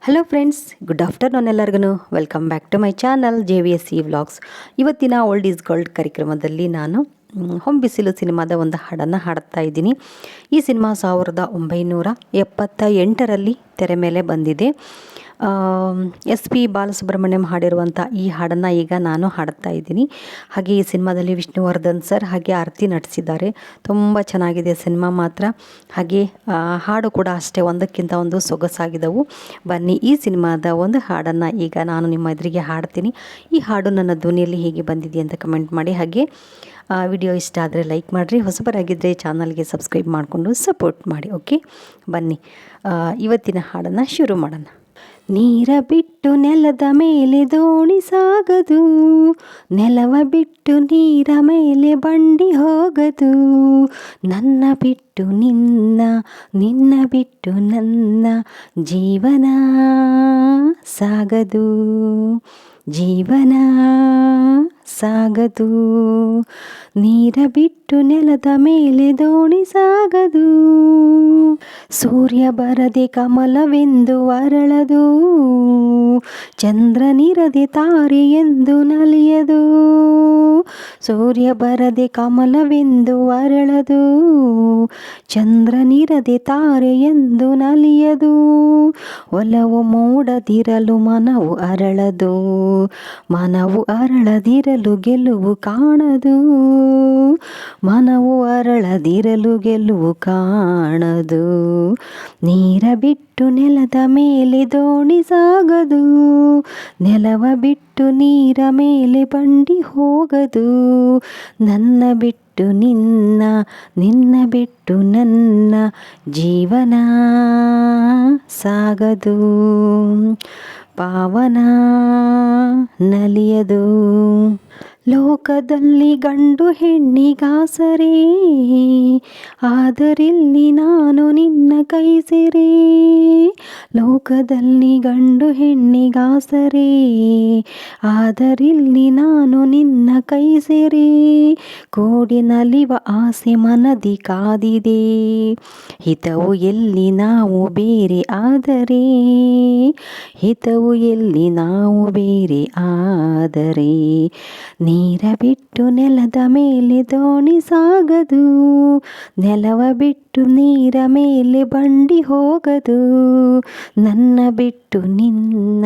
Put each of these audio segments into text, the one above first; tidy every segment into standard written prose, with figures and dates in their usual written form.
Hello friends, good afternoon ಎಲ್ಲರಿಗೂ. Welcome back to my channel JVSC vlogs. ಇವತ್ತಿನ old is gold ಕಾರ್ಯಕ್ರಮದಲ್ಲಿ ನಾನು ಹೊಂಬಿಸಿಲು ಸಿನಿಮಾದ ಒಂದು ಹಾಡನ್ನು ಹಾಡ್ತಾ ಇದ್ದೀನಿ. ಈ ಸಿನಿಮಾ 1978ರಲ್ಲಿ ತೆರೆ ಮೇಲೆ ಬಂದಿದೆ. SP ಬಾಲಸುಬ್ರಹ್ಮಣ್ಯಂ ಹಾಡಿರುವಂಥ ಈ ಹಾಡನ್ನು ಈಗ ನಾನು ಹಾಡ್ತಾ ಇದ್ದೀನಿ. ಹಾಗೆ ಈ ಸಿನಿಮಾದಲ್ಲಿ ವಿಷ್ಣುವರ್ಧನ್ ಸರ್ ಹಾಗೆ ಆರತಿ ನಟಿಸಿದ್ದಾರೆ. ತುಂಬ ಚೆನ್ನಾಗಿದೆ ಸಿನಿಮಾ ಮಾತ್ರ. ಹಾಗೆ ಹಾಡು ಕೂಡ ಅಷ್ಟೇ, ಒಂದಕ್ಕಿಂತ ಒಂದು ಸೊಗಸಾಗಿದ್ದವು. ಬನ್ನಿ ಈ ಸಿನಿಮಾದ ಒಂದು ಹಾಡನ್ನು ಈಗ ನಾನು ನಿಮ್ಮ ಎದುರಿಗೆ ಹಾಡ್ತೀನಿ. ಈ ಹಾಡು ನನ್ನ ಧ್ವನಿಯಲ್ಲಿ ಹೇಗೆ ಬಂದಿದೆ ಅಂತ ಕಮೆಂಟ್ ಮಾಡಿ. ಹಾಗೆ ವಿಡಿಯೋ ಇಷ್ಟ ಆದರೆ ಲೈಕ್ ಮಾಡಿರಿ. ಹೊಸಬರಾಗಿದ್ದರೆ ಚಾನಲ್ಗೆ ಸಬ್ಸ್ಕ್ರೈಬ್ ಮಾಡಿಕೊಂಡು ಸಪೋರ್ಟ್ ಮಾಡಿ. ಓಕೆ, ಬನ್ನಿ ಇವತ್ತಿನ ಹಾಡನ್ನು ಶುರು ಮಾಡೋಣ. ನೀರ ಬಿಟ್ಟು ನೆಲದ ಮೇಲೆ ದೋಣಿ ಸಾಗದು, ನೆಲವ ಬಿಟ್ಟು ನೀರ ಮೇಲೆ ಬಂಡಿ ಹೋಗದು. ನನ್ನ ಬಿಟ್ಟು ನಿನ್ನ, ನಿನ್ನ ಬಿಟ್ಟು ನನ್ನ ಜೀವನ ಸಾಗದು, ಜೀವನ ಸಾಗದು. ನೀರ ಬಿಟ್ಟು ನೆಲದ ಮೇಲೆ ದೋಣಿ ಸಾಗದು. ಸೂರ್ಯ ಬರದೆ ಕಮಲವೆಂದು ಅರಳದು, ಚಂದ್ರನಿರದೆ ತಾರೆ ಎಂದು ನಲಿಯದು. ಸೂರ್ಯ ಬರದೆ ಕಮಲವೆಂದು ಅರಳದು, ಚಂದ್ರನಿರದೆ ತಾರೆ ಎಂದು ನಲಿಯದು. ಒಲವು ಮೂಡದಿರಲು ಮನವು ಅರಳದು, ಮನವು ಅರಳದಿರಲು ಗೆಲುವು ಕಾಣದು. ಮನವು ಅರಳದಿರಲು ಗೆಲುವು ಕಾಣದು. ನೀರ ಬಿಟ್ಟು ನೆಲದ ಮೇಲೆ ದೋಣಿ ಸಾಗದು, ನೆಲವ ಬಿಟ್ಟು ನೀರ ಮೇಲೆ ಬಂಡಿ ಹೋಗದು. ನನ್ನ ಬಿಟ್ಟು ನಿನ್ನ, ನಿನ್ನ ಬಿಟ್ಟು ನನ್ನ ಜೀವನ ಸಾಗದು, ಪಾವನ ನಲಿಯದು. ಲೋಕದಲ್ಲಿ ಗಂಡು ಹೆಣ್ಣಿಗಾಸರೇ, ಆದರಿಲ್ಲಿ ನಾನು ನಿನ್ನ ಕೈ ಸೇರೆ. ಲೋಕದಲ್ಲಿ ಗಂಡು ಹೆಣ್ಣಿಗಾಸರೇ, ಆದರಿಲ್ಲಿ ನಾನು ನಿನ್ನ ಕೈ ಸೇರೆ. ಕೋಡಿ ನಲಿವ ಆಸೆ ಮನದಿ ಕಾದಿದೆ, ಹಿತವು ಎಲ್ಲಿ ನಾವು ಬೇರೆ ಆದರೆ, ಹಿತವು ಎಲ್ಲಿ ನಾವು ಬೇರೆ ಆದರೆ. ನೀರ ಬಿಟ್ಟು ನೆಲದ ಮೇಲೆ ದೋಣಿ ಸಾಗದು, ನೆಲವ ಬಿಟ್ಟು ನೀರ ಮೇಲೆ ಬಂಡಿ ಹೋಗದು. ನನ್ನ ಬಿಟ್ಟು ನಿನ್ನ,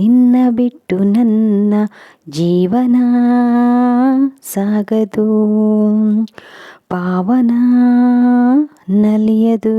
ನಿನ್ನ ಬಿಟ್ಟು ನನ್ನ ಜೀವನ ಸಾಗದು, ಪಾವನ ನಲಿಯದು.